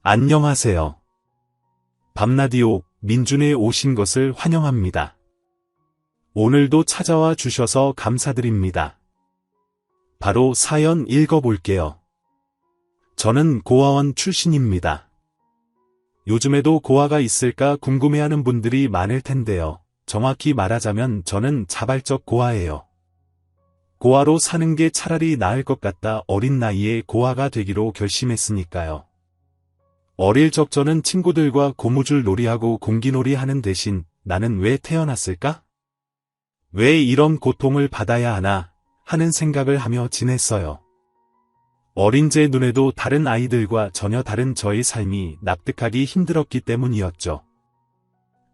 안녕하세요. 밤라디오 민준에 오신 것을 환영합니다. 오늘도 찾아와 주셔서 감사드립니다. 바로 사연 읽어볼게요. 저는 고아원 출신입니다. 요즘에도 고아가 있을까 궁금해하는 분들이 많을 텐데요. 정확히 말하자면 저는 자발적 고아예요. 고아로 사는 게 차라리 나을 것 같다 어린 나이에 고아가 되기로 결심했으니까요. 어릴 적 저는 친구들과 고무줄 놀이하고 공기놀이 하는 대신 나는 왜 태어났을까? 왜 이런 고통을 받아야 하나 하는 생각을 하며 지냈어요. 어린 제 눈에도 다른 아이들과 전혀 다른 저의 삶이 납득하기 힘들었기 때문이었죠.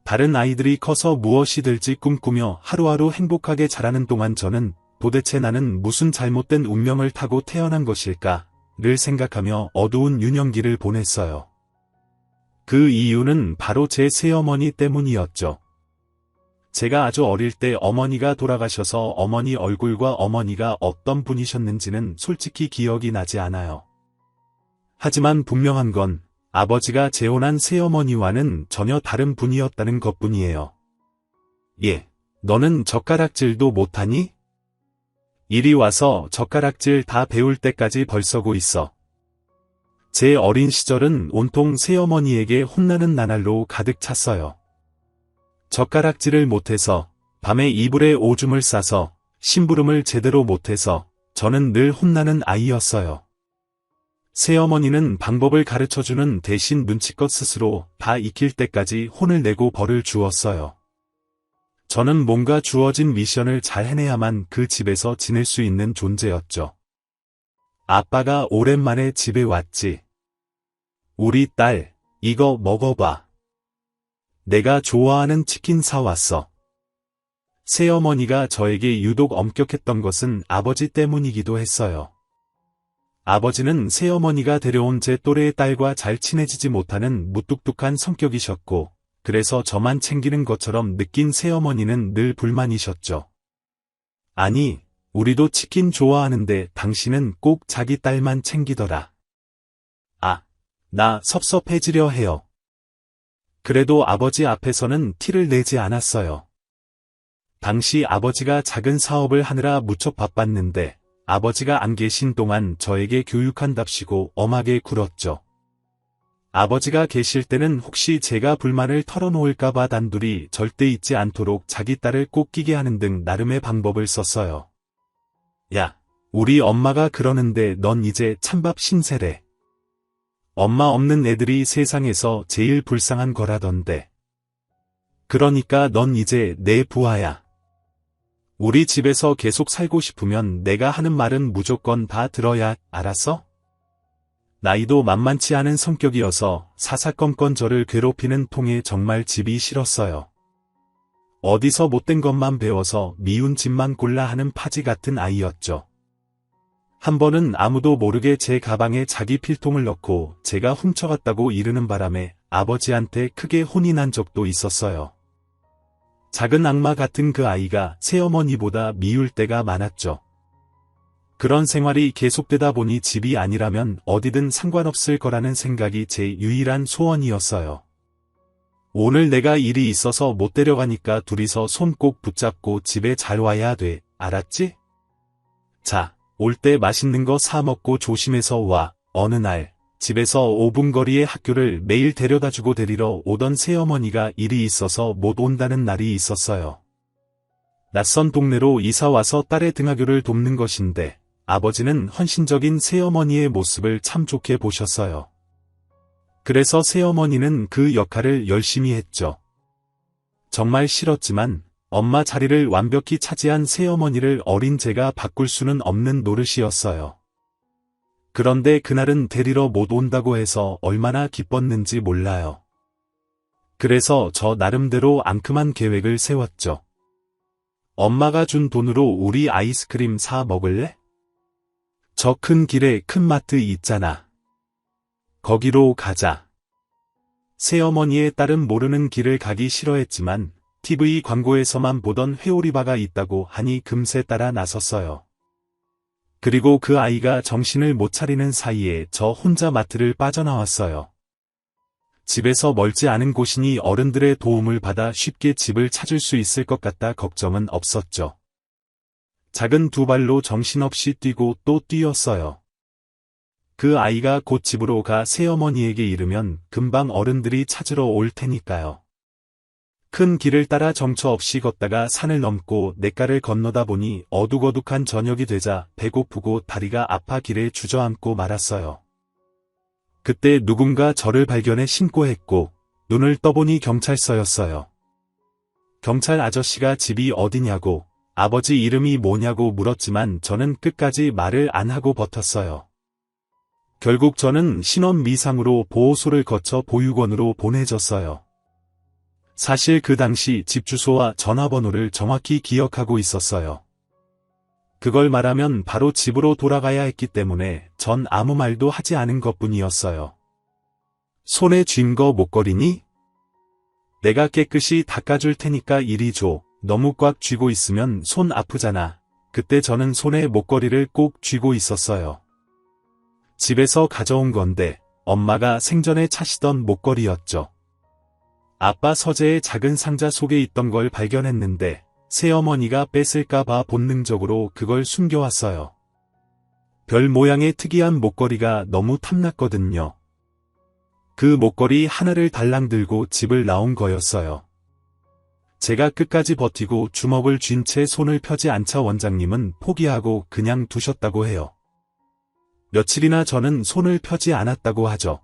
다른 아이들이 커서 무엇이 될지 꿈꾸며 하루하루 행복하게 자라는 동안 저는 도대체 나는 무슨 잘못된 운명을 타고 태어난 것일까를 생각하며 어두운 유년기를 보냈어요. 그 이유는 바로 제 새어머니 때문이었죠. 제가 아주 어릴 때 어머니가 돌아가셔서 어머니 얼굴과 어머니가 어떤 분이셨는지는 솔직히 기억이 나지 않아요. 하지만 분명한 건 아버지가 재혼한 새어머니와는 전혀 다른 분이었다는 것뿐이에요. 예, 너는 젓가락질도 못하니? 이리 와서 젓가락질 다 배울 때까지 벌써고 있어. 제 어린 시절은 온통 새어머니에게 혼나는 나날로 가득 찼어요. 젓가락질을 못해서, 밤에 이불에 오줌을 싸서, 심부름을 제대로 못해서 저는 늘 혼나는 아이였어요. 새어머니는 방법을 가르쳐주는 대신 눈치껏 스스로 다 익힐 때까지 혼을 내고 벌을 주었어요. 저는 뭔가 주어진 미션을 잘 해내야만 그 집에서 지낼 수 있는 존재였죠. 아빠가 오랜만에 집에 왔지. 우리 딸, 이거 먹어봐. 내가 좋아하는 치킨 사왔어. 새어머니가 저에게 유독 엄격했던 것은 아버지 때문이기도 했어요. 아버지는 새어머니가 데려온 제 또래의 딸과 잘 친해지지 못하는 무뚝뚝한 성격이셨고, 그래서 저만 챙기는 것처럼 느낀 새어머니는 늘 불만이셨죠. 아니, 우리도 치킨 좋아하는데 당신은 꼭 자기 딸만 챙기더라. 아, 나 섭섭해지려 해요. 그래도 아버지 앞에서는 티를 내지 않았어요. 당시 아버지가 작은 사업을 하느라 무척 바빴는데 아버지가 안 계신 동안 저에게 교육한답시고 엄하게 굴었죠. 아버지가 계실 때는 혹시 제가 불만을 털어놓을까봐 단둘이 절대 잊지 않도록 자기 딸을 꼭 끼게 하는 등 나름의 방법을 썼어요. 야, 우리 엄마가 그러는데 넌 이제 찬밥 신세래. 엄마 없는 애들이 세상에서 제일 불쌍한 거라던데. 그러니까 넌 이제 내 부하야. 우리 집에서 계속 살고 싶으면 내가 하는 말은 무조건 다 들어야, 알았어? 나이도 만만치 않은 성격이어서 사사건건 저를 괴롭히는 통에 정말 집이 싫었어요. 어디서 못된 것만 배워서 미운 집만 골라 하는 파지 같은 아이였죠. 한 번은 아무도 모르게 제 가방에 자기 필통을 넣고 제가 훔쳐갔다고 이르는 바람에 아버지한테 크게 혼이 난 적도 있었어요. 작은 악마 같은 그 아이가 새어머니보다 미울 때가 많았죠. 그런 생활이 계속되다 보니 집이 아니라면 어디든 상관없을 거라는 생각이 제 유일한 소원이었어요. 오늘 내가 일이 있어서 못 데려가니까 둘이서 손 꼭 붙잡고 집에 잘 와야 돼, 알았지? 자, 올 때 맛있는 거 사 먹고 조심해서 와. 어느 날 집에서 5분 거리의 학교를 매일 데려다주고 데리러 오던 새어머니가 일이 있어서 못 온다는 날이 있었어요. 낯선 동네로 이사와서 딸의 등하교를 돕는 것인데 아버지는 헌신적인 새어머니의 모습을 참 좋게 보셨어요. 그래서 새어머니는 그 역할을 열심히 했죠. 정말 싫었지만 엄마 자리를 완벽히 차지한 새어머니를 어린 제가 바꿀 수는 없는 노릇이었어요. 그런데 그날은 데리러 못 온다고 해서 얼마나 기뻤는지 몰라요. 그래서 저 나름대로 앙큼한 계획을 세웠죠. 엄마가 준 돈으로 우리 아이스크림 사 먹을래? 저 큰 길에 큰 마트 있잖아. 거기로 가자. 새어머니의 딸은 모르는 길을 가기 싫어했지만 TV 광고에서만 보던 회오리바가 있다고 하니 금세 따라 나섰어요. 그리고 그 아이가 정신을 못 차리는 사이에 저 혼자 마트를 빠져나왔어요. 집에서 멀지 않은 곳이니 어른들의 도움을 받아 쉽게 집을 찾을 수 있을 것 같다 걱정은 없었죠. 작은 두 발로 정신없이 뛰고 또 뛰었어요. 그 아이가 곧 집으로 가 새어머니에게 이르면 금방 어른들이 찾으러 올 테니까요. 큰 길을 따라 정처 없이 걷다가 산을 넘고 냇가를 건너다 보니 어둑어둑한 저녁이 되자 배고프고 다리가 아파 길에 주저앉고 말았어요. 그때 누군가 저를 발견해 신고했고 눈을 떠보니 경찰서였어요. 경찰 아저씨가 집이 어디냐고 아버지 이름이 뭐냐고 물었지만 저는 끝까지 말을 안 하고 버텼어요. 결국 저는 신원 미상으로 보호소를 거쳐 보육원으로 보내졌어요. 사실 그 당시 집 주소와 전화번호를 정확히 기억하고 있었어요. 그걸 말하면 바로 집으로 돌아가야 했기 때문에 전 아무 말도 하지 않은 것뿐이었어요. 손에 쥔 거 목걸이니? 내가 깨끗이 닦아줄 테니까 이리 줘. 너무 꽉 쥐고 있으면 손 아프잖아. 그때 저는 손에 목걸이를 꼭 쥐고 있었어요. 집에서 가져온 건데 엄마가 생전에 차시던 목걸이였죠. 아빠 서재의 작은 상자 속에 있던 걸 발견했는데 새어머니가 뺏을까봐 본능적으로 그걸 숨겨왔어요. 별 모양의 특이한 목걸이가 너무 탐났거든요. 그 목걸이 하나를 달랑 들고 집을 나온 거였어요. 제가 끝까지 버티고 주먹을 쥔 채 손을 펴지 않자 원장님은 포기하고 그냥 두셨다고 해요. 며칠이나 저는 손을 펴지 않았다고 하죠.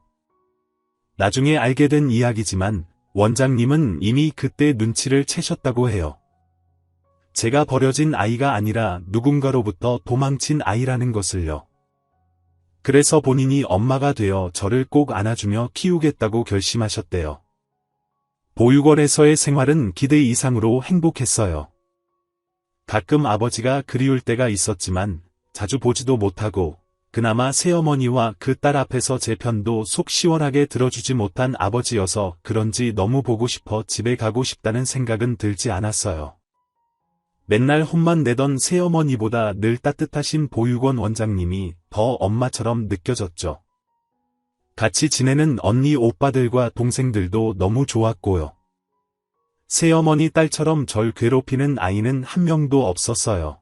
나중에 알게 된 이야기지만 원장님은 이미 그때 눈치를 채셨다고 해요. 제가 버려진 아이가 아니라 누군가로부터 도망친 아이라는 것을요. 그래서 본인이 엄마가 되어 저를 꼭 안아주며 키우겠다고 결심하셨대요. 보육원에서의 생활은 기대 이상으로 행복했어요. 가끔 아버지가 그리울 때가 있었지만 자주 보지도 못하고 그나마 새어머니와 그 딸 앞에서 제 편도 속 시원하게 들어주지 못한 아버지여서 그런지 너무 보고 싶어 집에 가고 싶다는 생각은 들지 않았어요. 맨날 혼만 내던 새어머니보다 늘 따뜻하신 보육원 원장님이 더 엄마처럼 느껴졌죠. 같이 지내는 언니 오빠들과 동생들도 너무 좋았고요. 새어머니 딸처럼 절 괴롭히는 아이는 한 명도 없었어요.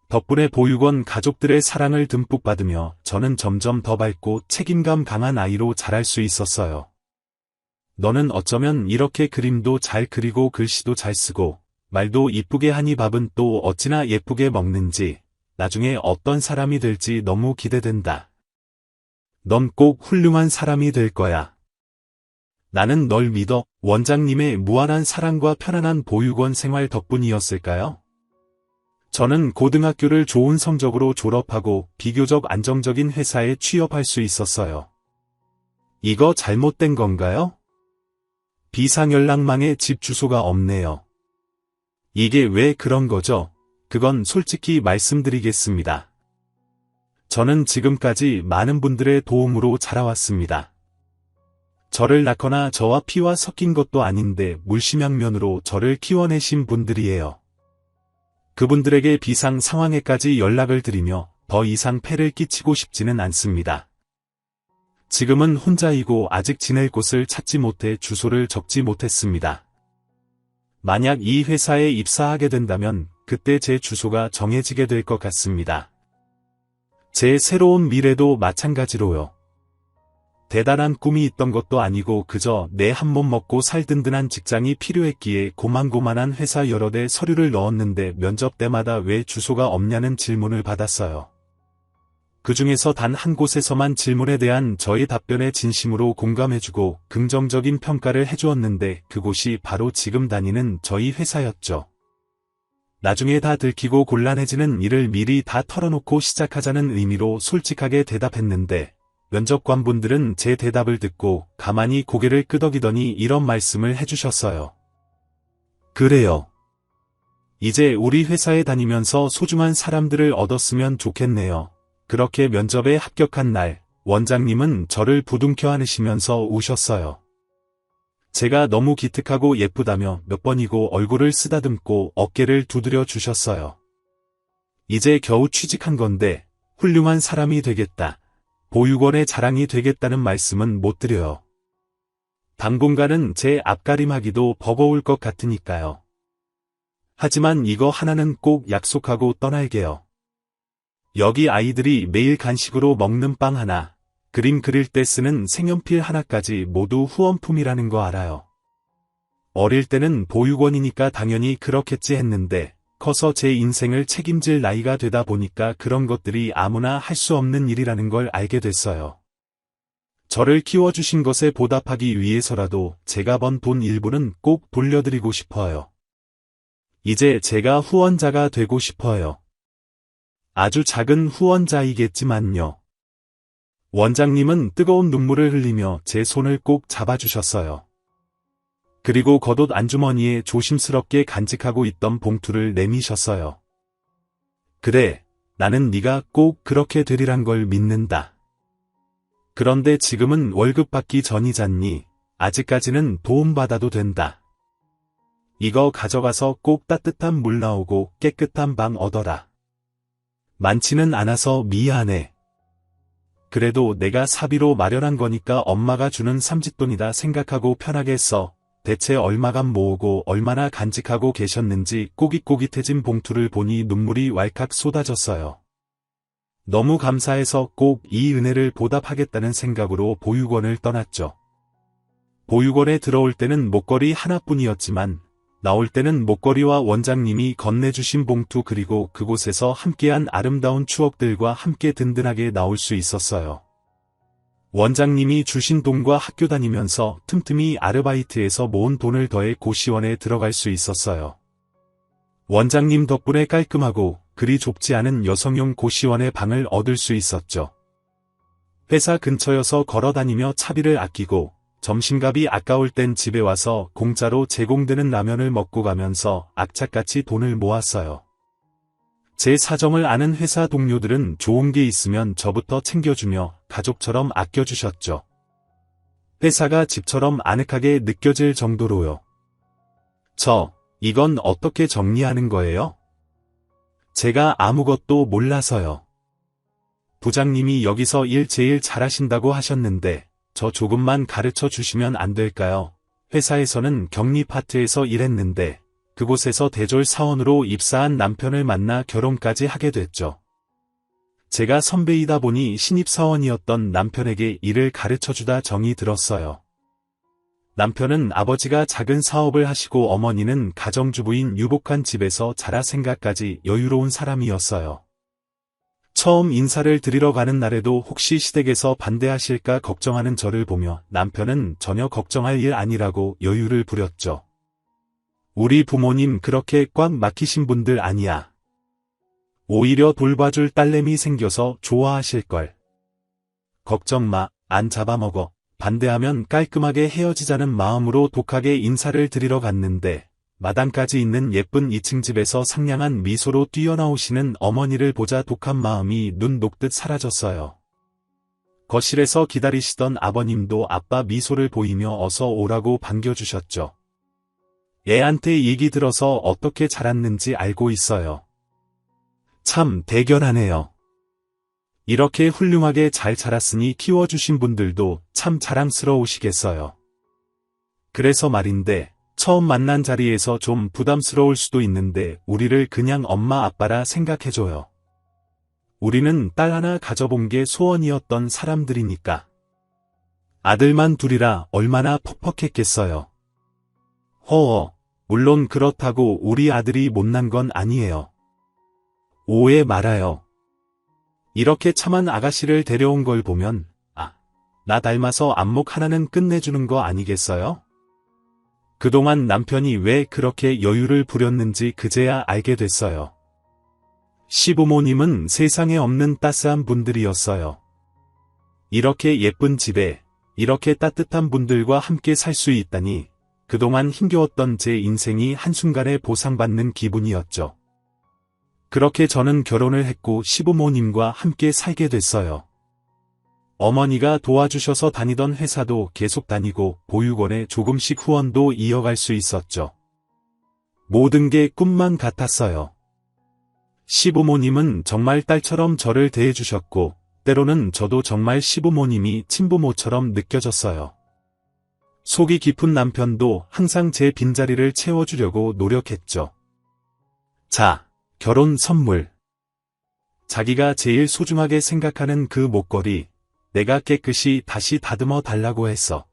덕분에 보육원 가족들의 사랑을 듬뿍 받으며 저는 점점 더 밝고 책임감 강한 아이로 자랄 수 있었어요. 너는 어쩌면 이렇게 그림도 잘 그리고 글씨도 잘 쓰고 말도 이쁘게 하니 밥은 또 어찌나 예쁘게 먹는지 나중에 어떤 사람이 될지 너무 기대된다. 넌 꼭 훌륭한 사람이 될 거야. 나는 널 믿어. 원장님의 무한한 사랑과 편안한 보육원 생활 덕분이었을까요? 저는 고등학교를 좋은 성적으로 졸업하고 비교적 안정적인 회사에 취업할 수 있었어요. 이거 잘못된 건가요? 비상연락망에 집 주소가 없네요. 이게 왜 그런 거죠? 그건 솔직히 말씀드리겠습니다. 저는 지금까지 많은 분들의 도움으로 자라왔습니다. 저를 낳거나 저와 피와 섞인 것도 아닌데 물심양면으로 저를 키워내신 분들이에요. 그분들에게 비상 상황에까지 연락을 드리며 더 이상 폐를 끼치고 싶지는 않습니다. 지금은 혼자이고 아직 지낼 곳을 찾지 못해 주소를 적지 못했습니다. 만약 이 회사에 입사하게 된다면 그때 제 주소가 정해지게 될 것 같습니다. 제 새로운 미래도 마찬가지로요. 대단한 꿈이 있던 것도 아니고 그저 내 한 몸 먹고 살 든든한 직장이 필요했기에 고만고만한 회사 여러 대 서류를 넣었는데 면접 때마다 왜 주소가 없냐는 질문을 받았어요. 그 중에서 단 한 곳에서만 질문에 대한 저의 답변에 진심으로 공감해주고 긍정적인 평가를 해주었는데 그곳이 바로 지금 다니는 저희 회사였죠. 나중에 다 들키고 곤란해지는 일을 미리 다 털어놓고 시작하자는 의미로 솔직하게 대답했는데 면접관분들은 제 대답을 듣고 가만히 고개를 끄덕이더니 이런 말씀을 해주셨어요. 그래요. 이제 우리 회사에 다니면서 소중한 사람들을 얻었으면 좋겠네요. 그렇게 면접에 합격한 날, 원장님은 저를 부둥켜 안으시면서 우셨어요. 제가 너무 기특하고 예쁘다며 몇 번이고 얼굴을 쓰다듬고 어깨를 두드려 주셨어요. 이제 겨우 취직한 건데 훌륭한 사람이 되겠다. 보육원의 자랑이 되겠다는 말씀은 못 드려요. 당분간은 제 앞가림하기도 버거울 것 같으니까요. 하지만 이거 하나는 꼭 약속하고 떠날게요. 여기 아이들이 매일 간식으로 먹는 빵 하나, 그림 그릴 때 쓰는 색연필 하나까지 모두 후원품이라는 거 알아요. 어릴 때는 보육원이니까 당연히 그렇겠지 했는데 커서 제 인생을 책임질 나이가 되다 보니까 그런 것들이 아무나 할 수 없는 일이라는 걸 알게 됐어요. 저를 키워주신 것에 보답하기 위해서라도 제가 번 돈 일부는 꼭 돌려드리고 싶어요. 이제 제가 후원자가 되고 싶어요. 아주 작은 후원자이겠지만요. 원장님은 뜨거운 눈물을 흘리며 제 손을 꼭 잡아주셨어요. 그리고 겉옷 안주머니에 조심스럽게 간직하고 있던 봉투를 내미셨어요. 그래, 나는 네가 꼭 그렇게 되리란 걸 믿는다. 그런데 지금은 월급 받기 전이잖니. 아직까지는 도움받아도 된다. 이거 가져가서 꼭 따뜻한 물 나오고 깨끗한 방 얻어라. 많지는 않아서 미안해. 그래도 내가 사비로 마련한 거니까 엄마가 주는 삼짓돈이다 생각하고 편하게 써. 대체 얼마간 모으고 얼마나 간직하고 계셨는지 꼬깃꼬깃해진 봉투를 보니 눈물이 왈칵 쏟아졌어요. 너무 감사해서 꼭 이 은혜를 보답하겠다는 생각으로 보육원을 떠났죠. 보육원에 들어올 때는 목걸이 하나뿐이었지만 나올 때는 목걸이와 원장님이 건네주신 봉투 그리고 그곳에서 함께한 아름다운 추억들과 함께 든든하게 나올 수 있었어요. 원장님이 주신 돈과 학교 다니면서 틈틈이 아르바이트해서 모은 돈을 더해 고시원에 들어갈 수 있었어요. 원장님 덕분에 깔끔하고 그리 좁지 않은 여성용 고시원의 방을 얻을 수 있었죠. 회사 근처여서 걸어다니며 차비를 아끼고 점심값이 아까울 땐 집에 와서 공짜로 제공되는 라면을 먹고 가면서 악착같이 돈을 모았어요. 제 사정을 아는 회사 동료들은 좋은 게 있으면 저부터 챙겨주며 가족처럼 아껴주셨죠. 회사가 집처럼 아늑하게 느껴질 정도로요. 이건 어떻게 정리하는 거예요? 제가 아무것도 몰라서요. 부장님이 여기서 일 제일 잘하신다고 하셨는데 저 조금만 가르쳐 주시면 안 될까요? 회사에서는 격리 파트에서 일했는데 그곳에서 대졸 사원으로 입사한 남편을 만나 결혼까지 하게 됐죠. 제가 선배이다 보니 신입사원이었던 남편에게 일을 가르쳐주다 정이 들었어요. 남편은 아버지가 작은 사업을 하시고 어머니는 가정주부인 유복한 집에서 자라 생각까지 여유로운 사람이었어요. 처음 인사를 드리러 가는 날에도 혹시 시댁에서 반대하실까 걱정하는 저를 보며 남편은 전혀 걱정할 일 아니라고 여유를 부렸죠. 우리 부모님 그렇게 꽉 막히신 분들 아니야. 오히려 돌봐줄 딸내미 생겨서 좋아하실걸. 걱정 마, 안 잡아먹어. 반대하면 깔끔하게 헤어지자는 마음으로 독하게 인사를 드리러 갔는데 마당까지 있는 예쁜 2층 집에서 상냥한 미소로 뛰어나오시는 어머니를 보자 독한 마음이 눈 녹듯 사라졌어요. 거실에서 기다리시던 아버님도 아빠 미소를 보이며 어서 오라고 반겨주셨죠. 애한테 얘기 들어서 어떻게 자랐는지 알고 있어요. 참 대견하네요. 이렇게 훌륭하게 잘 자랐으니 키워주신 분들도 참 자랑스러우시겠어요. 그래서 말인데 처음 만난 자리에서 좀 부담스러울 수도 있는데 우리를 그냥 엄마 아빠라 생각해줘요. 우리는 딸 하나 가져본 게 소원이었던 사람들이니까. 아들만 둘이라 얼마나 퍽퍽했겠어요. 물론 그렇다고 우리 아들이 못난 건 아니에요. 오해 말아요. 이렇게 참한 아가씨를 데려온 걸 보면 나 닮아서 안목 하나는 끝내주는 거 아니겠어요? 그동안 남편이 왜 그렇게 여유를 부렸는지 그제야 알게 됐어요. 시부모님은 세상에 없는 따스한 분들이었어요. 이렇게 예쁜 집에 이렇게 따뜻한 분들과 함께 살 수 있다니 그동안 힘겨웠던 제 인생이 한순간에 보상받는 기분이었죠. 그렇게 저는 결혼을 했고 시부모님과 함께 살게 됐어요. 어머니가 도와주셔서 다니던 회사도 계속 다니고 보육원에 조금씩 후원도 이어갈 수 있었죠. 모든 게 꿈만 같았어요. 시부모님은 정말 딸처럼 저를 대해주셨고 때로는 저도 정말 시부모님이 친부모처럼 느껴졌어요. 속이 깊은 남편도 항상 제 빈자리를 채워주려고 노력했죠. 자, 결혼 선물. 자기가 제일 소중하게 생각하는 그 목걸이, 내가 깨끗이 다시 다듬어 달라고 했어.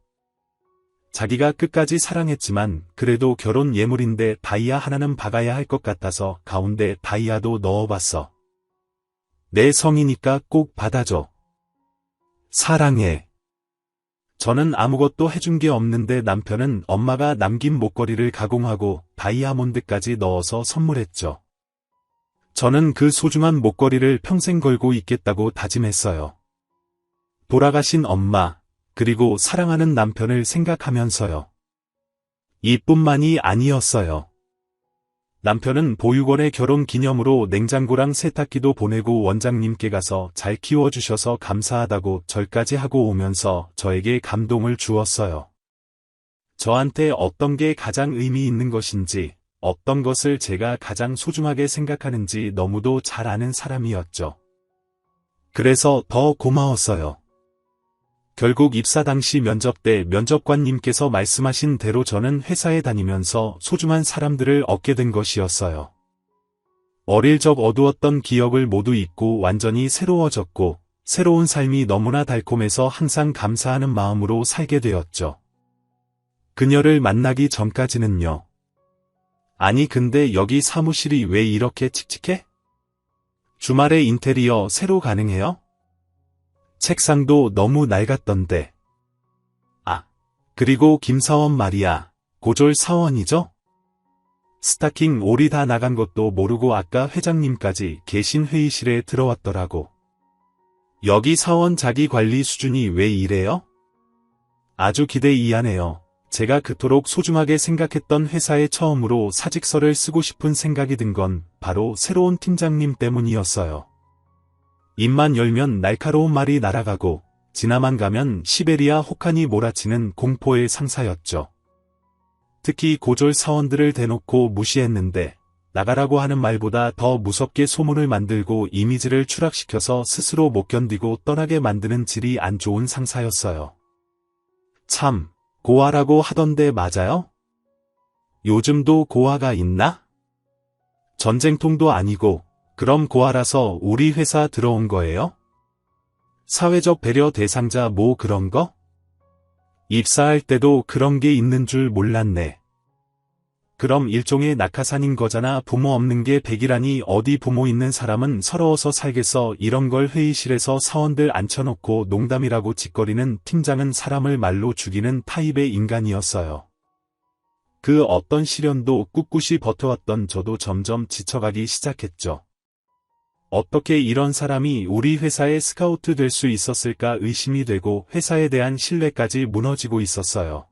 자기가 끝까지 사랑했지만 그래도 결혼 예물인데 다이아 하나는 박아야 할 것 같아서 가운데 다이아도 넣어봤어. 내 성이니까 꼭 받아줘. 사랑해. 저는 아무것도 해준 게 없는데 남편은 엄마가 남긴 목걸이를 가공하고 다이아몬드까지 넣어서 선물했죠. 저는 그 소중한 목걸이를 평생 걸고 있겠다고 다짐했어요. 돌아가신 엄마, 그리고 사랑하는 남편을 생각하면서요. 이뿐만이 아니었어요. 남편은 보육원에 결혼 기념으로 냉장고랑 세탁기도 보내고 원장님께 가서 잘 키워주셔서 감사하다고 절까지 하고 오면서 저에게 감동을 주었어요. 저한테 어떤 게 가장 의미 있는 것인지, 어떤 것을 제가 가장 소중하게 생각하는지 너무도 잘 아는 사람이었죠. 그래서 더 고마웠어요. 결국 입사 당시 면접 때 면접관님께서 말씀하신 대로 저는 회사에 다니면서 소중한 사람들을 얻게 된 것이었어요. 어릴 적 어두웠던 기억을 모두 잊고 완전히 새로워졌고, 새로운 삶이 너무나 달콤해서 항상 감사하는 마음으로 살게 되었죠. 그녀를 만나기 전까지는요. 아니 근데 여기 사무실이 왜 이렇게 칙칙해? 주말에 인테리어 새로 가능해요? 책상도 너무 낡았던데. 아, 그리고 김사원 말이야. 고졸 사원이죠? 스타킹 올이 다 나간 것도 모르고 아까 회장님까지 계신 회의실에 들어왔더라고. 여기 사원 자기 관리 수준이 왜 이래요? 아주 기대이하네요. 제가 그토록 소중하게 생각했던 회사에 처음으로 사직서를 쓰고 싶은 생각이 든 건 바로 새로운 팀장님 때문이었어요. 입만 열면 날카로운 말이 날아가고 지나만 가면 시베리아 혹한이 몰아치는 공포의 상사였죠. 특히 고졸 사원들을 대놓고 무시했는데 나가라고 하는 말보다 더 무섭게 소문을 만들고 이미지를 추락시켜서 스스로 못 견디고 떠나게 만드는 질이 안 좋은 상사였어요. 참, 고아라고 하던데 맞아요? 요즘도 고아가 있나? 전쟁통도 아니고 그럼 고아라서 우리 회사 들어온 거예요? 사회적 배려 대상자 뭐 그런 거? 입사할 때도 그런 게 있는 줄 몰랐네. 그럼 일종의 낙하산인 거잖아. 부모 없는 게 백이라니. 어디 부모 있는 사람은 서러워서 살겠어. 이런 걸 회의실에서 사원들 앉혀놓고 농담이라고 짓거리는 팀장은 사람을 말로 죽이는 타입의 인간이었어요. 그 어떤 시련도 꿋꿋이 버텨왔던 저도 점점 지쳐가기 시작했죠. 어떻게 이런 사람이 우리 회사에 스카우트 될 수 있었을까 의심이 되고 회사에 대한 신뢰까지 무너지고 있었어요.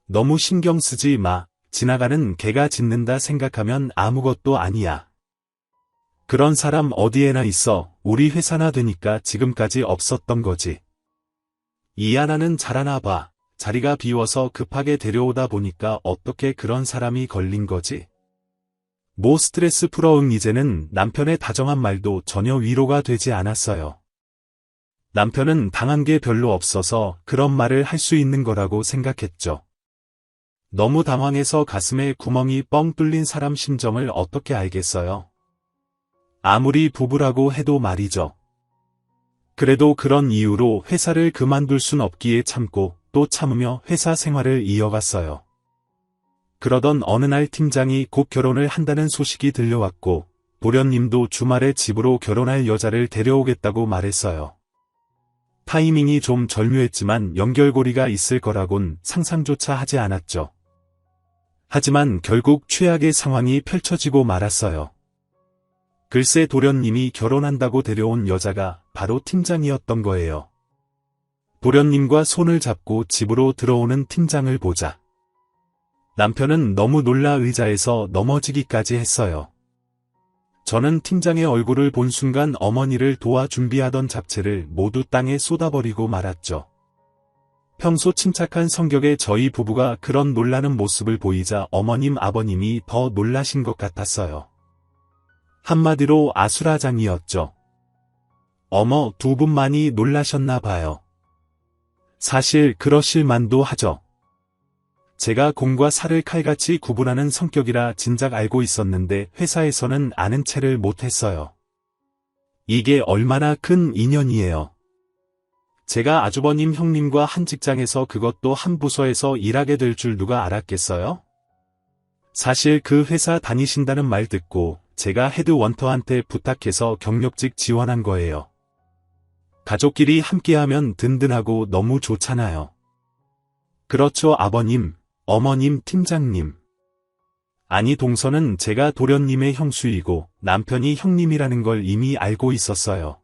너무 신경 쓰지 마. 지나가는 개가 짖는다 생각하면 아무것도 아니야. 그런 사람 어디에나 있어. 우리 회사나 되니까 지금까지 없었던 거지. 이 하나는 잘하나 봐. 자리가 비워서 급하게 데려오다 보니까 어떻게 그런 사람이 걸린 거지? 뭐 스트레스 풀어. 이제는 남편의 다정한 말도 전혀 위로가 되지 않았어요. 남편은 당한 게 별로 없어서 그런 말을 할 수 있는 거라고 생각했죠. 너무 당황해서 가슴에 구멍이 뻥 뚫린 사람 심정을 어떻게 알겠어요? 아무리 부부라고 해도 말이죠. 그래도 그런 이유로 회사를 그만둘 순 없기에 참고 또 참으며 회사 생활을 이어갔어요. 그러던 어느 날 팀장이 곧 결혼을 한다는 소식이 들려왔고 도련님도 주말에 집으로 결혼할 여자를 데려오겠다고 말했어요. 타이밍이 좀 절묘했지만 연결고리가 있을 거라곤 상상조차 하지 않았죠. 하지만 결국 최악의 상황이 펼쳐지고 말았어요. 글쎄 도련님이 결혼한다고 데려온 여자가 바로 팀장이었던 거예요. 도련님과 손을 잡고 집으로 들어오는 팀장을 보자. 남편은 너무 놀라 의자에서 넘어지기까지 했어요. 저는 팀장의 얼굴을 본 순간 어머니를 도와 준비하던 잡채를 모두 땅에 쏟아버리고 말았죠. 평소 침착한 성격의 저희 부부가 그런 놀라는 모습을 보이자 어머님 아버님이 더 놀라신 것 같았어요. 한마디로 아수라장이었죠. 어머, 두 분만이 놀라셨나 봐요. 사실 그러실 만도 하죠. 제가 공과 사를 칼같이 구분하는 성격이라 진작 알고 있었는데 회사에서는 아는 체를 못했어요. 이게 얼마나 큰 인연이에요. 제가 아주버님 형님과 한 직장에서 그것도 한 부서에서 일하게 될 줄 누가 알았겠어요? 사실 그 회사 다니신다는 말 듣고 제가 헤드원터한테 부탁해서 경력직 지원한 거예요. 가족끼리 함께하면 든든하고 너무 좋잖아요. 그렇죠, 아버님, 어머님, 팀장님. 아니, 동서는 제가 도련님의 형수이고 남편이 형님이라는 걸 이미 알고 있었어요.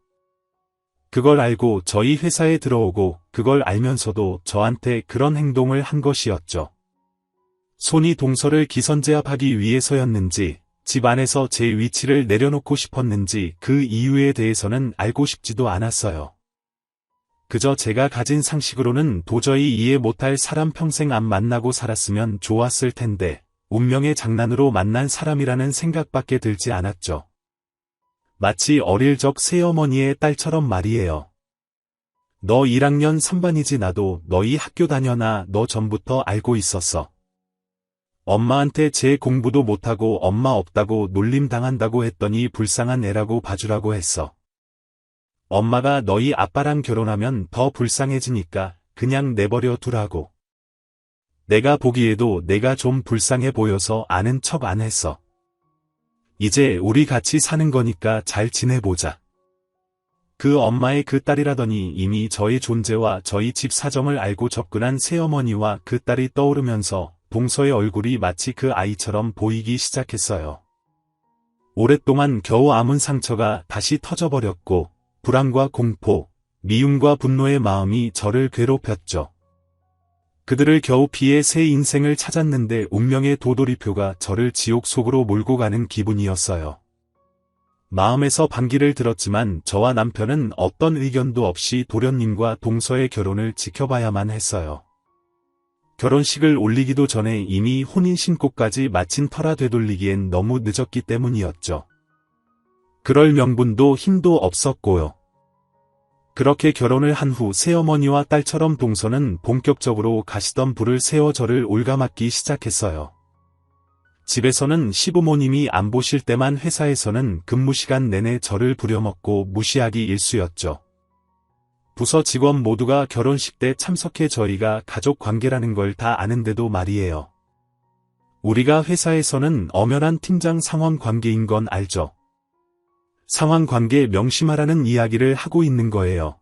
그걸 알고 저희 회사에 들어오고 그걸 알면서도 저한테 그런 행동을 한 것이었죠. 손이 동서를 기선제압하기 위해서였는지, 집 안에서 제 위치를 내려놓고 싶었는지 그 이유에 대해서는 알고 싶지도 않았어요. 그저 제가 가진 상식으로는 도저히 이해 못할 사람 평생 안 만나고 살았으면 좋았을 텐데, 운명의 장난으로 만난 사람이라는 생각밖에 들지 않았죠. 마치 어릴 적 새어머니의 딸처럼 말이에요. 너 1학년 3반이지 나도 너희 학교 다녀나 너 전부터 알고 있었어. 엄마한테 제 공부도 못하고 엄마 없다고 놀림당한다고 했더니 불쌍한 애라고 봐주라고 했어. 엄마가 너희 아빠랑 결혼하면 더 불쌍해지니까 그냥 내버려 두라고. 내가 보기에도 내가 좀 불쌍해 보여서 아는 척 안 했어. 이제 우리 같이 사는 거니까 잘 지내보자. 그 엄마의 그 딸이라더니 이미 저의 존재와 저희 집 사정을 알고 접근한 새어머니와 그 딸이 떠오르면서 동서의 얼굴이 마치 그 아이처럼 보이기 시작했어요. 오랫동안 겨우 아문 상처가 다시 터져버렸고 불안과 공포, 미움과 분노의 마음이 저를 괴롭혔죠. 그들을 겨우 피해 새 인생을 찾았는데 운명의 도돌이표가 저를 지옥 속으로 몰고 가는 기분이었어요. 마음에서 반기를 들었지만 저와 남편은 어떤 의견도 없이 도련님과 동서의 결혼을 지켜봐야만 했어요. 결혼식을 올리기도 전에 이미 혼인신고까지 마친 터라 되돌리기엔 너무 늦었기 때문이었죠. 그럴 명분도 힘도 없었고요. 그렇게 결혼을 한 후 새어머니와 딸처럼 동서는 본격적으로 가시던 불을 세워 저를 옭아맞기 시작했어요. 집에서는 시부모님이 안 보실 때만 회사에서는 근무시간 내내 저를 부려먹고 무시하기 일쑤였죠. 부서 직원 모두가 결혼식 때 참석해 저희가 가족 관계라는 걸 다 아는데도 말이에요. 우리가 회사에서는 엄연한 팀장 상원 관계인 건 알죠. 상황 관계 명심하라는 이야기를 하고 있는 거예요.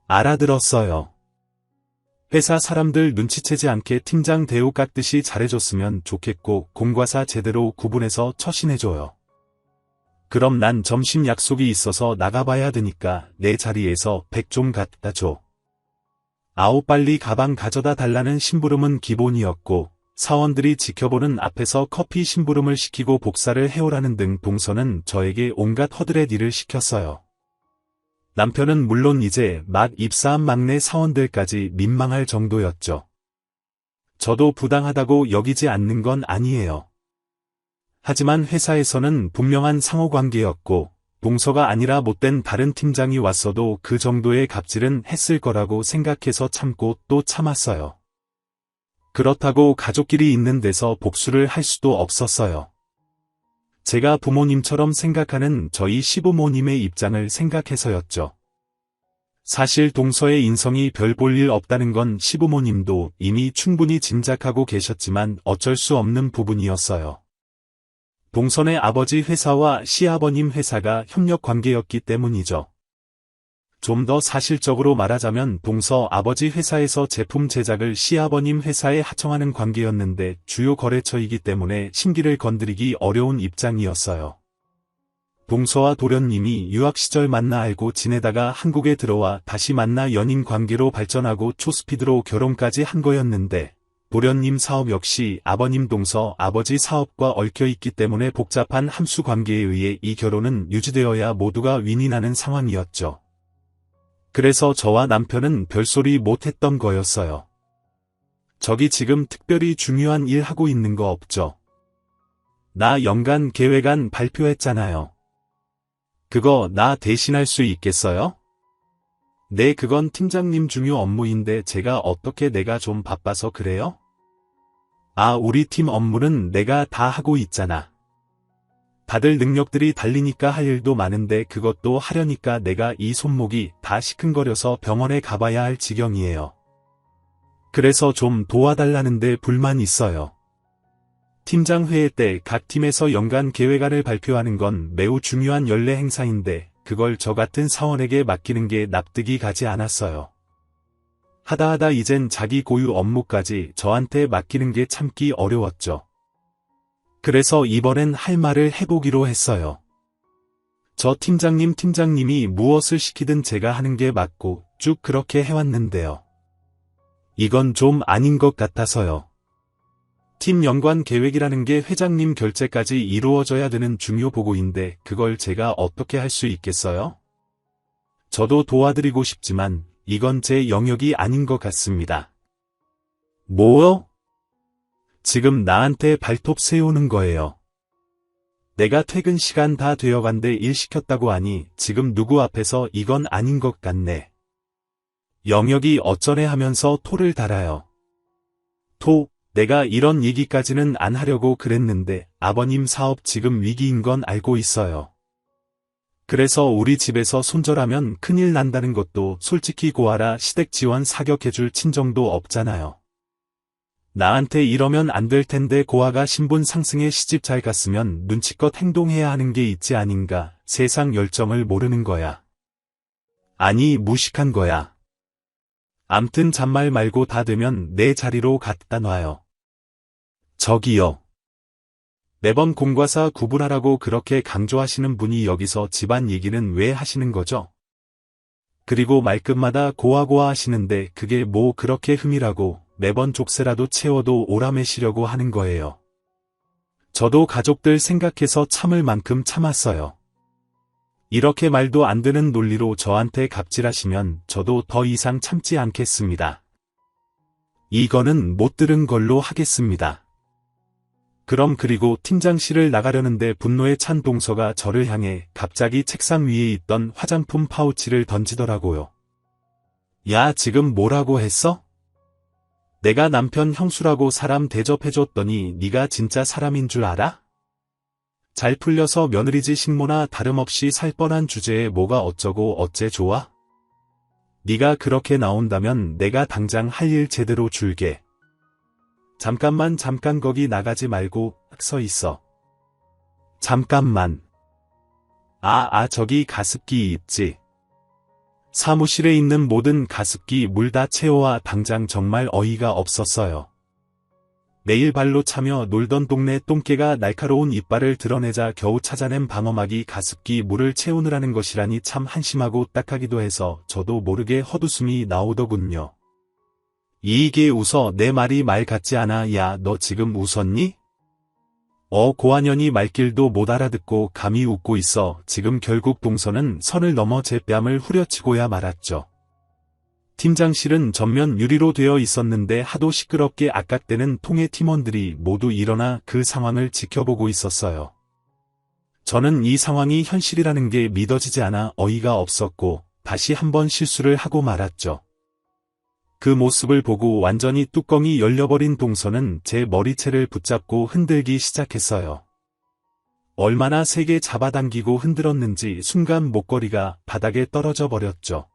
알아들었어요. 회사 사람들 눈치채지 않게 팀장 대우 깎듯이 잘해줬으면 좋겠고 공과 사 제대로 구분해서 처신해줘요. 그럼 난 점심 약속이 있어서 나가봐야 되니까 내 자리에서 백 좀 갖다 줘. 아우 빨리 가방 가져다 달라는 심부름은 기본이었고 사원들이 지켜보는 앞에서 커피 심부름을 시키고 복사를 해오라는 등 동서는 저에게 온갖 허드렛 일을 시켰어요. 남편은 물론 이제 막 입사한 막내 사원들까지 민망할 정도였죠. 저도 부당하다고 여기지 않는 건 아니에요. 하지만 회사에서는 분명한 상호관계였고 동서가 아니라 못된 다른 팀장이 왔어도 그 정도의 갑질은 했을 거라고 생각해서 참고 또 참았어요. 그렇다고 가족끼리 있는 데서 복수를 할 수도 없었어요. 제가 부모님처럼 생각하는 저희 시부모님의 입장을 생각해서였죠. 사실 동서의 인성이 별 볼 일 없다는 건 시부모님도 이미 충분히 짐작하고 계셨지만 어쩔 수 없는 부분이었어요. 동선의 아버지 회사와 시아버님 회사가 협력 관계였기 때문이죠. 좀 더 사실적으로 말하자면 동서 아버지 회사에서 제품 제작을 시아버님 회사에 하청하는 관계였는데 주요 거래처이기 때문에 심기를 건드리기 어려운 입장이었어요. 동서와 도련님이 유학 시절 만나 알고 지내다가 한국에 들어와 다시 만나 연인 관계로 발전하고 초스피드로 결혼까지 한 거였는데 도련님 사업 역시 아버님 동서 아버지 사업과 얽혀 있기 때문에 복잡한 함수 관계에 의해 이 결혼은 유지되어야 모두가 윈윈하는 상황이었죠. 그래서 저와 남편은 별소리 못했던 거였어요. 저기 지금 특별히 중요한 일 하고 있는 거 없죠? 나 연간 계획안 발표했잖아요. 그거 나 대신할 수 있겠어요? 네, 그건 팀장님 중요 업무인데 제가 어떻게 내가 좀 바빠서 그래요? 아, 우리 팀 업무는 내가 다 하고 있잖아. 다들 능력들이 달리니까 할 일도 많은데 그것도 하려니까 내가 이 손목이 다 시큰거려서 병원에 가봐야 할 지경이에요. 그래서 좀 도와달라는데 불만 있어요. 팀장 회의 때 각 팀에서 연간 계획안을 발표하는 건 매우 중요한 연례 행사인데 그걸 저 같은 사원에게 맡기는 게 납득이 가지 않았어요. 하다 이젠 자기 고유 업무까지 저한테 맡기는 게 참기 어려웠죠. 그래서 이번엔 할 말을 해보기로 했어요. 저 팀장님이 무엇을 시키든 제가 하는 게 맞고 쭉 그렇게 해왔는데요. 이건 좀 아닌 것 같아서요. 팀 연관 계획이라는 게 회장님 결재까지 이루어져야 되는 중요 보고인데 그걸 제가 어떻게 할 수 있겠어요? 저도 도와드리고 싶지만 이건 제 영역이 아닌 것 같습니다. 뭐요? 지금 나한테 발톱 세우는 거예요. 내가 퇴근 시간 다 되어간데 일 시켰다고 하니 지금 누구 앞에서 이건 아닌 것 같네. 영역이 어쩌네 하면서 토를 달아요. 내가 이런 얘기까지는 안 하려고 그랬는데 아버님 사업 지금 위기인 건 알고 있어요. 그래서 우리 집에서 손절하면 큰일 난다는 것도 솔직히 고아라 시댁 지원 사격해줄 친정도 없잖아요. 나한테 이러면 안 될 텐데 고아가 신분 상승에 시집 잘 갔으면 눈치껏 행동해야 하는 게 있지 아닌가. 세상 열정을 모르는 거야. 아니 무식한 거야. 암튼 잔말 말고 다 되면 내 자리로 갖다 놔요. 저기요. 매번 공과사 구분하라고 그렇게 강조하시는 분이 여기서 집안 얘기는 왜 하시는 거죠? 그리고 말끝마다 고아고아 하시는데 그게 뭐 그렇게 흠이라고 매번 족쇄라도 채워도 오라매시려고 하는 거예요. 저도 가족들 생각해서 참을 만큼 참았어요. 이렇게 말도 안 되는 논리로 저한테 갑질하시면 저도 더 이상 참지 않겠습니다. 이거는 못 들은 걸로 하겠습니다. 그럼 그리고 팀장실을 나가려는데 분노에 찬 동서가 저를 향해 갑자기 책상 위에 있던 화장품 파우치를 던지더라고요. 야, 지금 뭐라고 했어? 내가 남편 형수라고 사람 대접해줬더니 네가 진짜 사람인 줄 알아? 잘 풀려서 며느리지 식모나 다름없이 살 뻔한 주제에 뭐가 어쩌고 어째 좋아? 네가 그렇게 나온다면 내가 당장 할 일 제대로 줄게. 잠깐 거기 나가지 말고 서 있어. 잠깐만. 저기 가습기 있지. 사무실에 있는 모든 가습기 물 다 채워와. 당장. 정말 어이가 없었어요. 매일 발로 차며 놀던 동네 똥개가 날카로운 이빨을 드러내자 겨우 찾아낸 방어막이 가습기 물을 채우느라는 것이라니 참 한심하고 딱하기도 해서 저도 모르게 헛웃음이 나오더군요. 이게 웃어. 내 말이 말 같지 않아. 야, 너 지금 웃었니? 고한연이 말귀도 못 알아듣고 감히 웃고 있어. 지금 결국 동서는 선을 넘어 제 뺨을 후려치고야 말았죠. 팀장실은 전면 유리로 되어 있었는데 하도 시끄럽게 악각대는 통의 팀원들이 모두 일어나 그 상황을 지켜보고 있었어요. 저는 이 상황이 현실이라는 게 믿어지지 않아 어이가 없었고 다시 한번 실수를 하고 말았죠. 그 모습을 보고 완전히 뚜껑이 열려버린 동서는 제 머리채를 붙잡고 흔들기 시작했어요. 얼마나 세게 잡아당기고 흔들었는지 순간 목걸이가 바닥에 떨어져 버렸죠.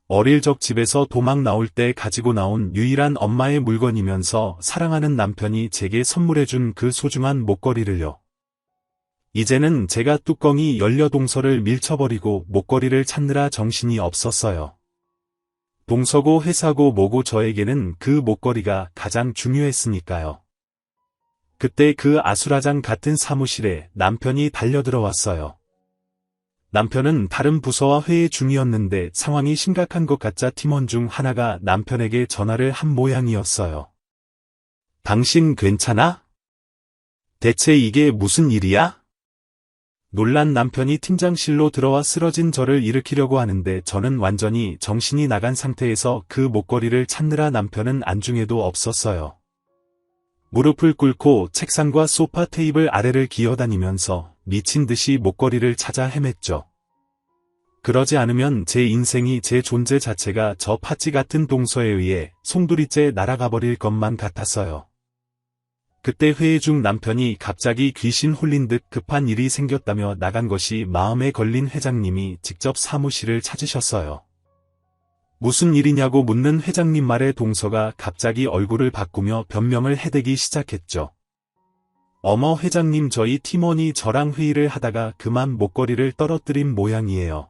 어릴 적 집에서 도망 나올 때 가지고 나온 유일한 엄마의 물건이면서 사랑하는 남편이 제게 선물해준 그 소중한 목걸이를요. 이제는 제가 뚜껑이 열려 동서를 밀쳐버리고 목걸이를 찾느라 정신이 없었어요. 동서고 회사고 뭐고 저에게는 그 목걸이가 가장 중요했으니까요. 그때 그 아수라장 같은 사무실에 남편이 달려들어왔어요. 남편은 다른 부서와 회의 중이었는데 상황이 심각한 것 같자 팀원 중 하나가 남편에게 전화를 한 모양이었어요. 당신 괜찮아? 대체 이게 무슨 일이야? 놀란 남편이 팀장실로 들어와 쓰러진 저를 일으키려고 하는데 저는 완전히 정신이 나간 상태에서 그 목걸이를 찾느라 남편은 안중에도 없었어요. 무릎을 꿇고 책상과 소파 테이블 아래를 기어다니면서 미친 듯이 목걸이를 찾아 헤맸죠. 그러지 않으면 제 인생이, 제 존재 자체가 저 파찌 같은 동서에 의해 송두리째 날아가 버릴 것만 같았어요. 그때 회의 중 남편이 갑자기 귀신 홀린 듯 급한 일이 생겼다며 나간 것이 마음에 걸린 회장님이 직접 사무실을 찾으셨어요. 무슨 일이냐고 묻는 회장님 말에 동서가 갑자기 얼굴을 바꾸며 변명을 해대기 시작했죠. 어머 회장님 저희 팀원이 저랑 회의를 하다가 그만 목걸이를 떨어뜨린 모양이에요.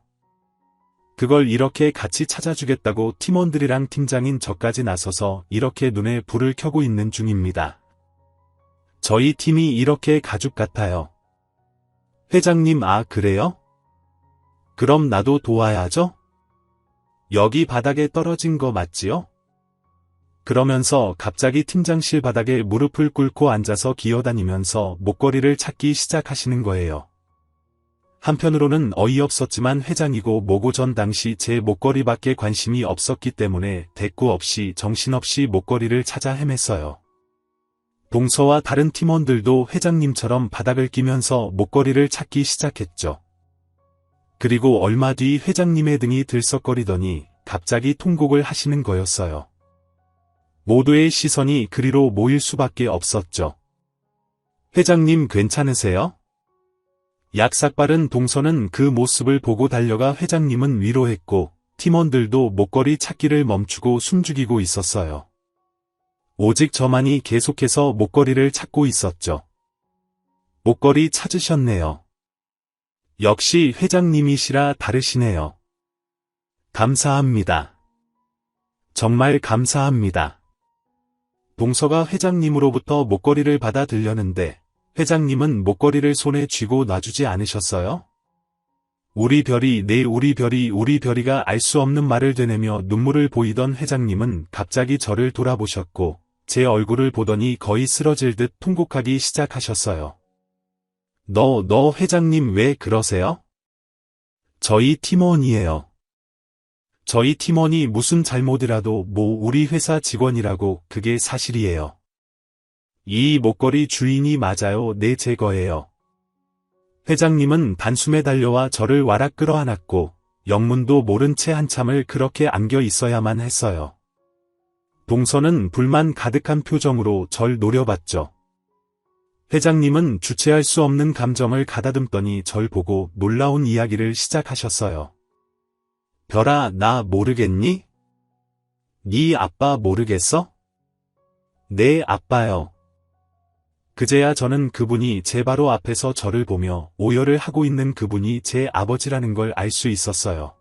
그걸 이렇게 같이 찾아주겠다고 팀원들이랑 팀장인 저까지 나서서 이렇게 눈에 불을 켜고 있는 중입니다. 저희 팀이 이렇게 가죽 같아요. 회장님 아 그래요? 그럼 나도 도와야죠? 여기 바닥에 떨어진 거 맞지요? 그러면서 갑자기 팀장실 바닥에 무릎을 꿇고 앉아서 기어다니면서 목걸이를 찾기 시작하시는 거예요. 한편으로는 어이없었지만 회장이고 뭐고 전 당시 제 목걸이밖에 관심이 없었기 때문에 대꾸 없이 정신없이 목걸이를 찾아 헤맸어요. 동서와 다른 팀원들도 회장님처럼 바닥을 끼면서 목걸이를 찾기 시작했죠. 그리고 얼마 뒤 회장님의 등이 들썩거리더니 갑자기 통곡을 하시는 거였어요. 모두의 시선이 그리로 모일 수밖에 없었죠. 회장님 괜찮으세요? 약삭빠른 동서는 그 모습을 보고 달려가 회장님은 위로했고 팀원들도 목걸이 찾기를 멈추고 숨죽이고 있었어요. 오직 저만이 계속해서 목걸이를 찾고 있었죠. 목걸이 찾으셨네요. 역시 회장님이시라 다르시네요. 감사합니다. 정말 감사합니다. 동서가 회장님으로부터 목걸이를 받아 들려는데 회장님은 목걸이를 손에 쥐고 놔주지 않으셨어요? 우리 별이 네 우리 별이가 알 수 없는 말을 되뇌며 눈물을 보이던 회장님은 갑자기 저를 돌아보셨고 제 얼굴을 보더니 거의 쓰러질 듯 통곡하기 시작하셨어요. 너 회장님 왜 그러세요? 저희 팀원이에요. 저희 팀원이 무슨 잘못이라도 우리 회사 직원이라고 그게 사실이에요. 이 목걸이 주인이 맞아요. 네 제 거예요. 회장님은 단숨에 달려와 저를 와락 끌어안았고 영문도 모른 채 한참을 그렇게 안겨 있어야만 했어요. 동서는 불만 가득한 표정으로 절 노려봤죠. 회장님은 주체할 수 없는 감정을 가다듬더니 절 보고 놀라운 이야기를 시작하셨어요. 별아, 나 모르겠니? 네 아빠 모르겠어? 네 아빠요. 그제야 저는 그분이 제 바로 앞에서 저를 보며 오열을 하고 있는 그분이 제 아버지라는 걸 알 수 있었어요.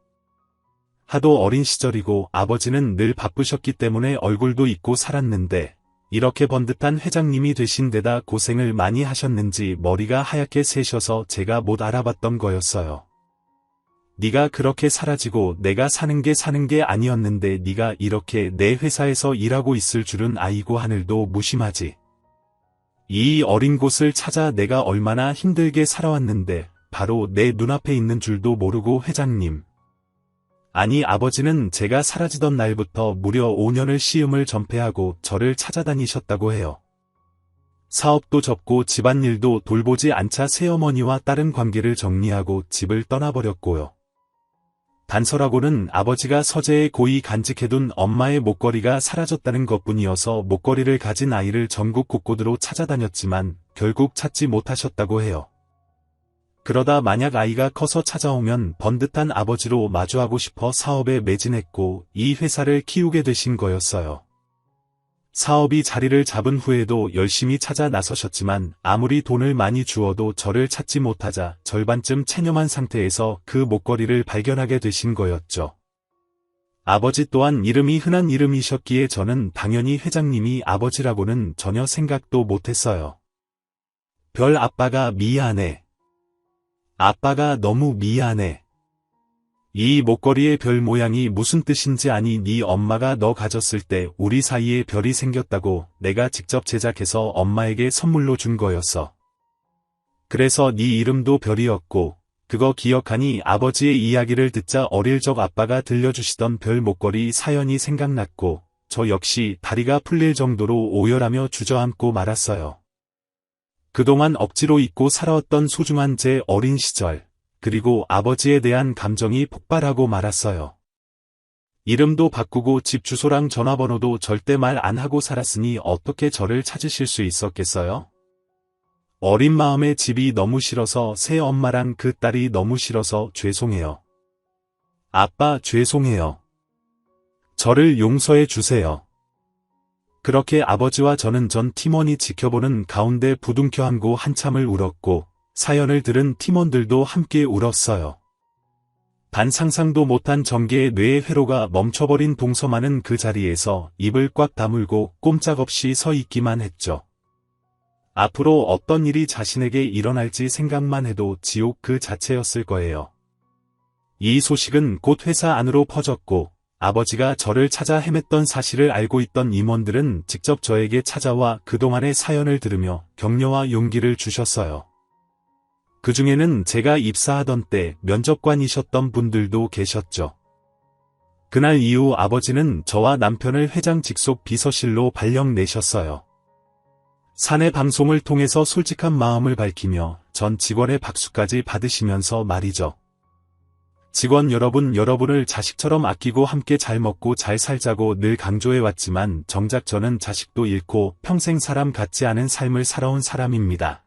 하도 어린 시절이고 아버지는 늘 바쁘셨기 때문에 얼굴도 잊고 살았는데 이렇게 번듯한 회장님이 되신 데다 고생을 많이 하셨는지 머리가 하얗게 새셔서 제가 못 알아봤던 거였어요. 네가 그렇게 사라지고 내가 사는 게 아니었는데 네가 이렇게 내 회사에서 일하고 있을 줄은 아이고 하늘도 무심하지. 이 어린 곳을 찾아 내가 얼마나 힘들게 살아왔는데 바로 내 눈앞에 있는 줄도 모르고 회장님. 아니 아버지는 제가 사라지던 날부터 무려 5년을 시음을 전폐하고 저를 찾아다니셨다고 해요. 사업도 접고 집안일도 돌보지 않자 새어머니와 딸은 관계를 정리하고 집을 떠나버렸고요. 단서라고는 아버지가 서재에 고이 간직해둔 엄마의 목걸이가 사라졌다는 것뿐이어서 목걸이를 가진 아이를 전국 곳곳으로 찾아다녔지만 결국 찾지 못하셨다고 해요. 그러다 만약 아이가 커서 찾아오면 번듯한 아버지로 마주하고 싶어 사업에 매진했고 이 회사를 키우게 되신 거였어요. 사업이 자리를 잡은 후에도 열심히 찾아 나서셨지만 아무리 돈을 많이 주어도 저를 찾지 못하자 절반쯤 체념한 상태에서 그 목걸이를 발견하게 되신 거였죠. 아버지 또한 이름이 흔한 이름이셨기에 저는 당연히 회장님이 아버지라고는 전혀 생각도 못했어요. 별 아빠가 미안해. 아빠가 너무 미안해. 이 목걸이의 별 모양이 무슨 뜻인지 아니 네 엄마가 너 가졌을 때 우리 사이에 별이 생겼다고 내가 직접 제작해서 엄마에게 선물로 준 거였어. 그래서 네 이름도 별이었고 그거 기억하니 아버지의 이야기를 듣자 어릴 적 아빠가 들려주시던 별 목걸이 사연이 생각났고 저 역시 다리가 풀릴 정도로 오열하며 주저앉고 말았어요. 그동안 억지로 잊고 살아왔던 소중한 제 어린 시절. 그리고 아버지에 대한 감정이 폭발하고 말았어요. 이름도 바꾸고 집 주소랑 전화번호도 절대 말 안 하고 살았으니 어떻게 저를 찾으실 수 있었겠어요? 어린 마음에 집이 너무 싫어서 새 엄마랑 그 딸이 너무 싫어서 죄송해요. 아빠 죄송해요. 저를 용서해 주세요. 그렇게 아버지와 저는 전 팀원이 지켜보는 가운데 부둥켜 안고 한참을 울었고 사연을 들은 팀원들도 함께 울었어요. 단 상상도 못한 전개의 뇌의 회로가 멈춰버린 동서만은 그 자리에서 입을 꽉 다물고 꼼짝없이 서 있기만 했죠. 앞으로 어떤 일이 자신에게 일어날지 생각만 해도 지옥 그 자체였을 거예요. 이 소식은 곧 회사 안으로 퍼졌고 아버지가 저를 찾아 헤맸던 사실을 알고 있던 임원들은 직접 저에게 찾아와 그동안의 사연을 들으며 격려와 용기를 주셨어요. 그 중에는 제가 입사하던 때 면접관이셨던 분들도 계셨죠. 그날 이후 아버지는 저와 남편을 회장 직속 비서실로 발령 내셨어요. 사내 방송을 통해서 솔직한 마음을 밝히며 전 직원의 박수까지 받으시면서 말이죠. 직원 여러분, 여러분을 자식처럼 아끼고 함께 잘 먹고 잘 살자고 늘 강조해왔지만 정작 저는 자식도 잃고 평생 사람 같지 않은 삶을 살아온 사람입니다.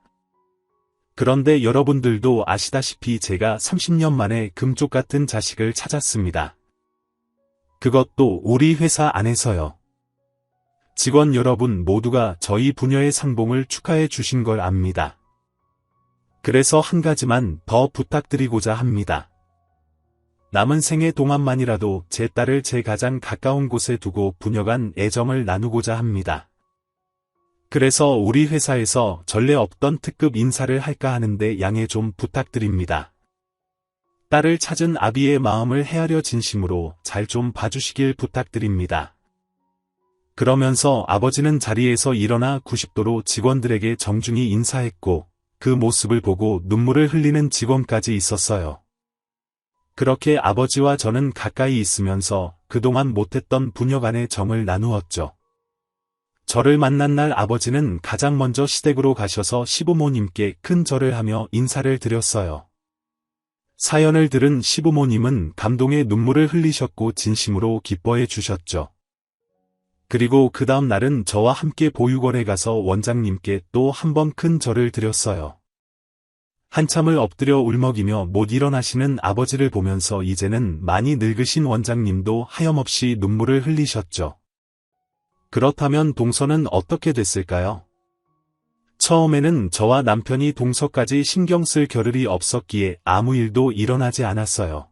그런데 여러분들도 아시다시피 제가 30년 만에 금쪽 같은 자식을 찾았습니다. 그것도 우리 회사 안에서요. 직원 여러분 모두가 저희 부녀의 상봉을 축하해 주신 걸 압니다. 그래서 한 가지만 더 부탁드리고자 합니다. 남은 생애 동안만이라도 제 딸을 제 가장 가까운 곳에 두고 부녀 간 애정을 나누고자 합니다. 그래서 우리 회사에서 전례 없던 특급 인사를 할까 하는데 양해 좀 부탁드립니다. 딸을 찾은 아비의 마음을 헤아려 진심으로 잘 좀 봐주시길 부탁드립니다. 그러면서 아버지는 자리에서 일어나 90도로 직원들에게 정중히 인사했고 그 모습을 보고 눈물을 흘리는 직원까지 있었어요. 그렇게 아버지와 저는 가까이 있으면서 그동안 못했던 부녀 간의 정을 나누었죠. 저를 만난 날 아버지는 가장 먼저 시댁으로 가셔서 시부모님께 큰 절을 하며 인사를 드렸어요. 사연을 들은 시부모님은 감동의 눈물을 흘리셨고 진심으로 기뻐해 주셨죠. 그리고 그 다음 날은 저와 함께 보육원에 가서 원장님께 또 한 번 큰 절을 드렸어요. 한참을 엎드려 울먹이며 못 일어나시는 아버지를 보면서 이제는 많이 늙으신 원장님도 하염없이 눈물을 흘리셨죠. 그렇다면 동서는 어떻게 됐을까요? 처음에는 저와 남편이 동서까지 신경 쓸 겨를이 없었기에 아무 일도 일어나지 않았어요.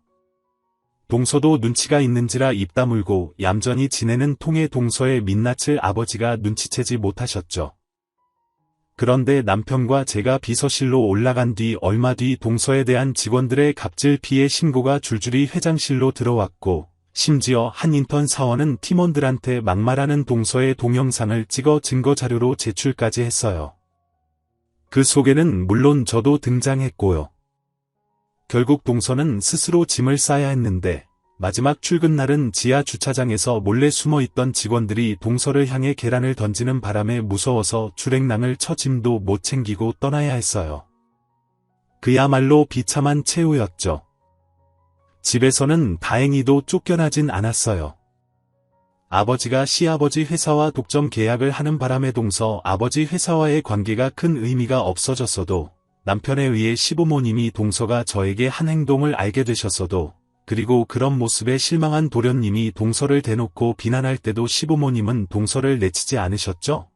동서도 눈치가 있는지라 입 다물고 얌전히 지내는 통에 동서의 민낯을 아버지가 눈치채지 못하셨죠. 그런데 남편과 제가 비서실로 올라간 뒤 얼마 뒤 동서에 대한 직원들의 갑질 피해 신고가 줄줄이 회장실로 들어왔고 심지어 한 인턴 사원은 팀원들한테 막말하는 동서의 동영상을 찍어 증거자료로 제출까지 했어요. 그 속에는 물론 저도 등장했고요. 결국 동서는 스스로 짐을 싸야 했는데 마지막 출근 날은 지하 주차장에서 몰래 숨어있던 직원들이 동서를 향해 계란을 던지는 바람에 무서워서 주랭랑을 쳐 짐도 못 챙기고 떠나야 했어요. 그야말로 비참한 최후였죠. 집에서는 다행히도 쫓겨나진 않았어요. 아버지가 시아버지 회사와 독점 계약을 하는 바람에 동서 아버지 회사와의 관계가 큰 의미가 없어졌어도 남편에 의해 시부모님이 동서가 저에게 한 행동을 알게 되셨어도 그리고 그런 모습에 실망한 도련님이 동서를 대놓고 비난할 때도 시부모님은 동서를 내치지 않으셨죠?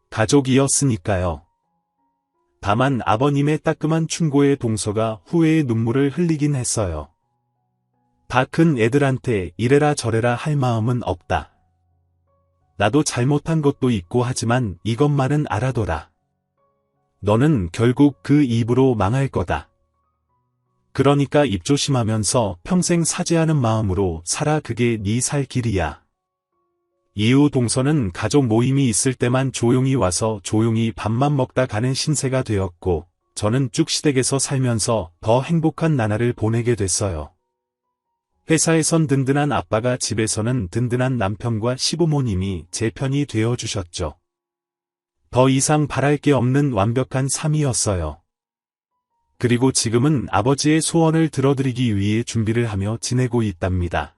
가족이었으니까요. 다만 아버님의 따끔한 충고에 동서가 후회의 눈물을 흘리긴 했어요. 다 큰 애들한테 이래라 저래라 할 마음은 없다. 나도 잘못한 것도 있고 하지만 이것만은 알아둬라. 너는 결국 그 입으로 망할 거다. 그러니까 입 조심하면서 평생 사죄하는 마음으로 살아. 그게 네 살 길이야. 이후 동서는 가족 모임이 있을 때만 조용히 와서 조용히 밥만 먹다 가는 신세가 되었고 저는 쭉 시댁에서 살면서 더 행복한 나날을 보내게 됐어요. 회사에선 든든한 아빠가 집에서는 든든한 남편과 시부모님이 제 편이 되어주셨죠. 더 이상 바랄 게 없는 완벽한 삶이었어요. 그리고 지금은 아버지의 소원을 들어드리기 위해 준비를 하며 지내고 있답니다.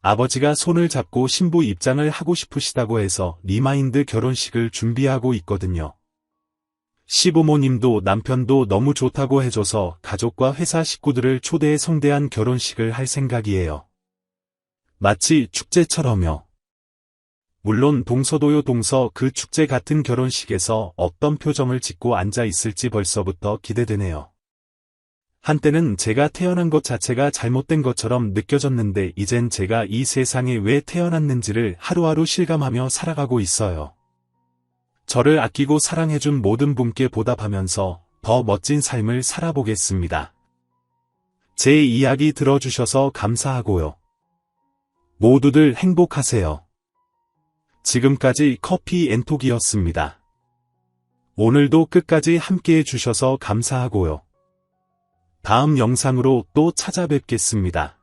아버지가 손을 잡고 신부 입장을 하고 싶으시다고 해서 리마인드 결혼식을 준비하고 있거든요. 시부모님도 남편도 너무 좋다고 해줘서 가족과 회사 식구들을 초대해 성대한 결혼식을 할 생각이에요. 마치 축제처럼요. 물론 동서도요. 그 축제 같은 결혼식에서 어떤 표정을 짓고 앉아 있을지 벌써부터 기대되네요. 한때는 제가 태어난 것 자체가 잘못된 것처럼 느껴졌는데 이젠 제가 이 세상에 왜 태어났는지를 하루하루 실감하며 살아가고 있어요. 저를 아끼고 사랑해준 모든 분께 보답하면서 더 멋진 삶을 살아보겠습니다. 제 이야기 들어주셔서 감사하고요. 모두들 행복하세요. 지금까지 커피 앤톡이었습니다. 오늘도 끝까지 함께해 주셔서 감사하고요. 다음 영상으로 또 찾아뵙겠습니다.